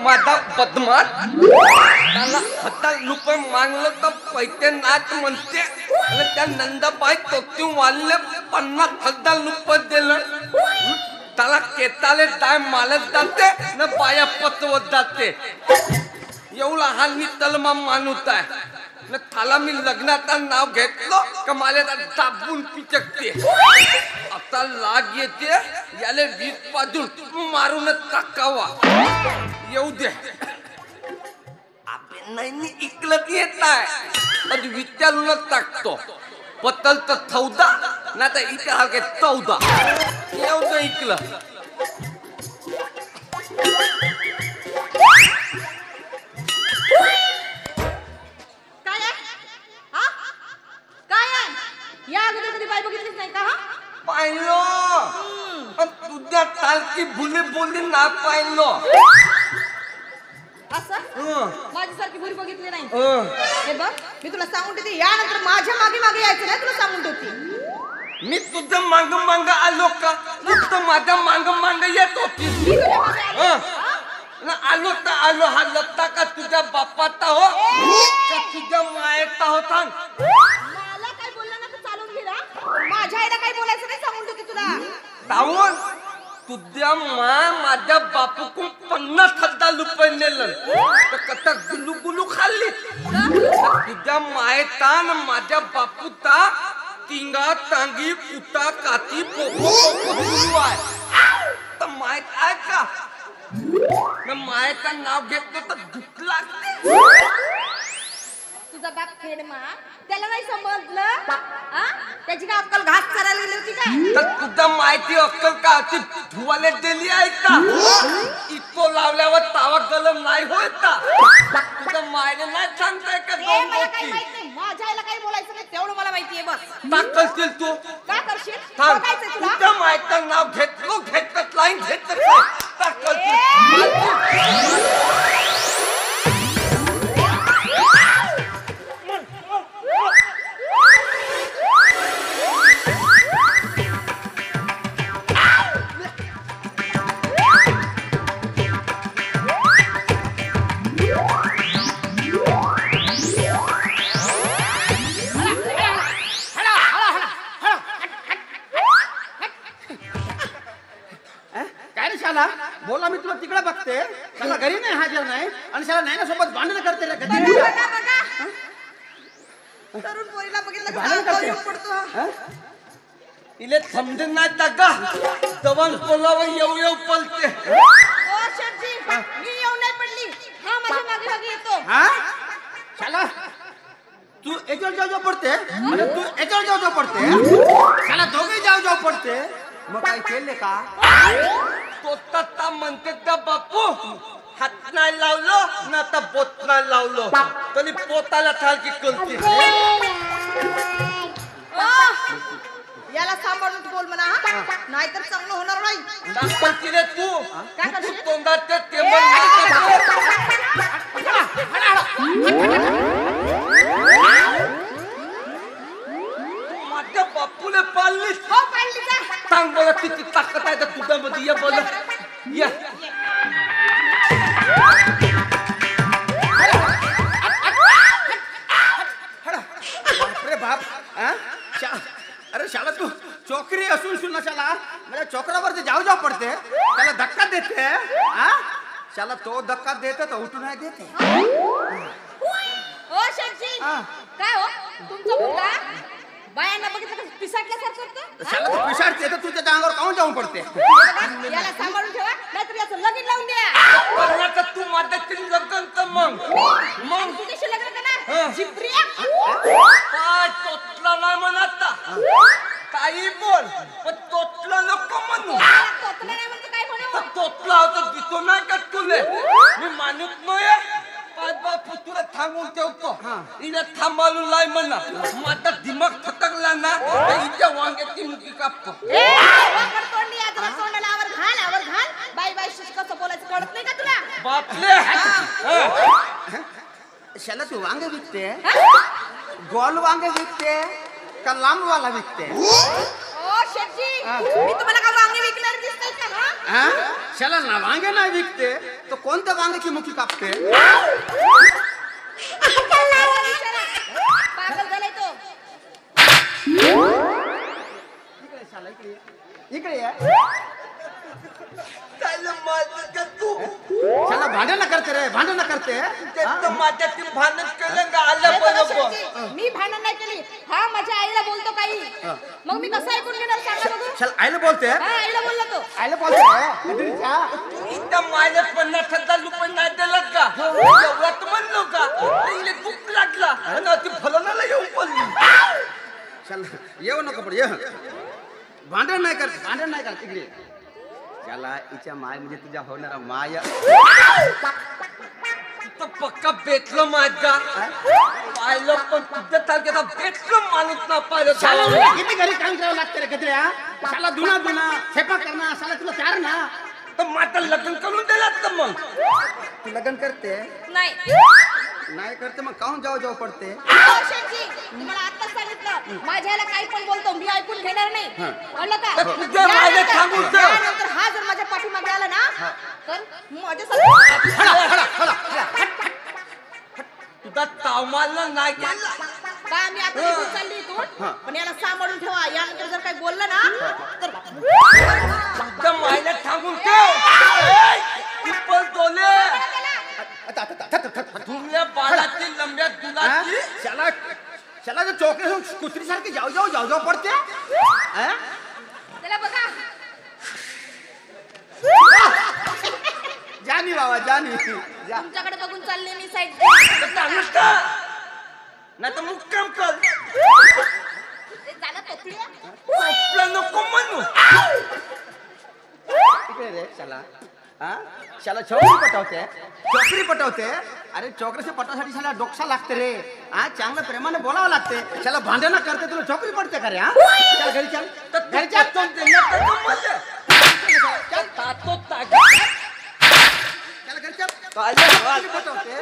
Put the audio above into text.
माझा बदमाश त्याला 1000 रुपये मागलं तर पैसे नाच म्हणते आणि त्या नंदाबाई तोती वाढले 50,000 रुपये दिलं त्याला केताले दाय मालत जाते न बाया पचवत जाते एवढा हाल मी तलमा मानूत आहे न थाला मी लग्नाचं नाव घेतलं का मला दाबून पिचकते आता लाग येते याले 20 बाजून मारूनच टाकावा येऊ दे आपण नाही इकलत येत आहे आणि विचारूनच टाकतो पतल तर 14 ना तर इथे हा 14 येऊ दे इकलं पाहिलं तुझ्या तालकी भुली बोलली ना पाहिलं माझ्यासारखी भुरी बघितली नाही हे बघ मी तुला सांगून देते यानंतर माझ्या मागे मागे यायचं नाही तुला सांगून देते मी तुझं मांग मांग आलो का नुसतं माझ्या मांग मांग येत होती आलो तर आलो हा लत्ता का तुझ्या बापाचा हो का तुझ्या मायेचा हो सांग मला काय बोलला ना तू चालून घे ना माझ्या आईला काय बोलायचं नाही सांगून देते तुला तावून तुझ्या माझ्या बापूकडून 50,000 रुपये नेलं तर कथा गुलू गुलू खाल्ली तुझ्या मायेचा न माझ्या बापूचा तिंगा टांगी कुटा काती पोपो पोपो सुरू आहे तर माहित आहे का मायेचं नाव घेतलं तर दुःख लागते तुझा बाप खेडमा त्याला नाही समजलं त्याची काय अक्कल घास करायला गेली होती काय तर तुझा माहिती अक्कल का ती धुवाले दिली आहे का इतको लावल्यावर तावा गलम नाही होत का तुझं मायने नाही सांगताय का दोन गोष्टी माझ्या आईला काही बोलायचं नाही तेवढं मला माहितीये बस का करशील तू का करशील बघायचं तुला तुझ्या मायचं नाव घेतलं लाईन घेतलं का करशील बोला मी तुला तिकडे बघते त्याला घरी नाही हाजर नाही आणि त्याला नैना सोबत भांडण करते रे तरुण पोरीला बघितलं पडतो इले समजून नाही टाका जवान पोलावर येऊ पलते ओ शेठजी मी येऊ नाही पडली हा माझ्या मागे मागे येतो हा चला तू याच्यावर जाऊ पडते आणि तू याच्यावर जाऊ पडते चला दोघे जाऊ पडते मग काय केले का तो तत्ता म्हणते त्या बापू हात नाही लावलं ना आता बोट नाही लावलं तरी पोताला थालकी करते याला सांभाळून बोल म्हणा नाहीतर चांगलं होणार नाही दाखवती रे तू काय करशील तोंडात ते माझ्या बापूने पाळलीस हो पाळली जा सांग बरं किती ताकद आहे तर तुझ्यामध्ये ये बोल ये अरे बाप अरे शाला तू चोकरी असून सुना शाला म्हणजे चोकरावरती जाऊ पडते त्याला धक्का देते शाला तो धक्का देते तर उठून नाही देते ओ शेठजी काय हो तुमचा मुलगा बायांना बघितलं पिसाटल्यासारखं करतो शाला पिसाटते तर तू त्याच्या अंगावर काऊन जाऊन पडते याला सांभाळून ठेवा नाहीतर याचं लगीन लावून द्या तर तू माझ्याची लग्न तर मग तुझ्याशी लग्न करणार जिप्रिया काय तोतला नाही म्हणत काही बोल पण तोतला नको म्हणू तोतलं नाही म्हणजे काय म्हणू तोतला होता दिसतो नाही का तुले मी मानत नाही पाच बाप तुला थांबून ठेवतो इथे थांबालून लाई म्हणा माझा दिमाग फटकला ना इथे वांग्याची मुठी कापतो आवर घाल बाई बाई कसं बोलायचं कळत नाही का तुला बापले शाला तू वांगे विकते गोल वांगे विकते का लांब वाला विकते ओ शेठजी मी तुम्हाला का वांगे विकणार दिसतंय का शाला ना वांगे नाही विकते तो कोणत्या वांग्याची मुखी कापते? पागल झालाय तो. इकडे शाला इकडे इकडे ये. त्याला माझं का तू शाला भांडण करते रे, भांडण करते. त्याचं माझ्यातील भांडण केलं का आलं बरोबर. मी भांडण नाही केली. हा माझ्या आईला बोलतो काही. मग मी कसं ऐकून घेणार सांगा बघू. शाला आईला बोलते. हा आईला बोलला तो. आईला बोलते. इथं माझ्या 50,000 रुपये नाही दिलं का एवढ्यात म्हणलो का पहिले खूप लागला आणि ती फलनाला येऊन पडली. शाला येऊ नको पण ये. भांडण नाही करत, भांडण नाही करत. इकडे त्याला हिच्या माय म्हणजे तुझ्या होणारा माय. तिथं पक्का भेटलं माझ्या पाहिलं पण तुझ्या तारखेला भेटलं माणूस ना पाहिलं. शाला किती घरी काम करावं लागतं रे कधऱ्या. शाला धुना स्वयंपाक करणं शाला तुला चार ना. तर माझं लग्न करून दिलात तर मग तू लग्न करते नाही. नाही करते मग काहून जाऊ पडते. शेठजी, तुम्हाला आत्ताच सांगितलं माझ्याला काही पण बोलतो मी ऐकून घेणार नाही. कळलं का? तर तुझ्या मायला सांगून ठेव. त्यानंतर हा जर माझ्या पाठीमागे आला ना तर माझ्या तुझा तावमाला नाही गेला काय मी आता निघून चालली इथून. पण याला सांभाळून ठेवा. यानंतर जर काही बोललं ना तर तुझ्या मायला सांगून ठेव. पिपल तोले तुमल्या बाळाची लंब्या दुलाची शाला शाला जो चोकरे कुत्री सारखी जाऊ पडते. त्याला बघा. जानी बाबा जानी जा. तुमच्याकडे बघून चालले मी साईड. नाही तर मुक्काम कर. झालं तोपल्या. आपलं नको म्हणू. इकडे रे शाला. शाला चोकरी पटवते. अरे चोकरीचे पटासाठी शाला डोकसा लागते रे. चांगलं प्रेमाने बोलावं लागते. शाला भांडणं करते तुला चोकरी पडते का रे. चल घरी चल. घरी चल. घरी चल. काय पटवते.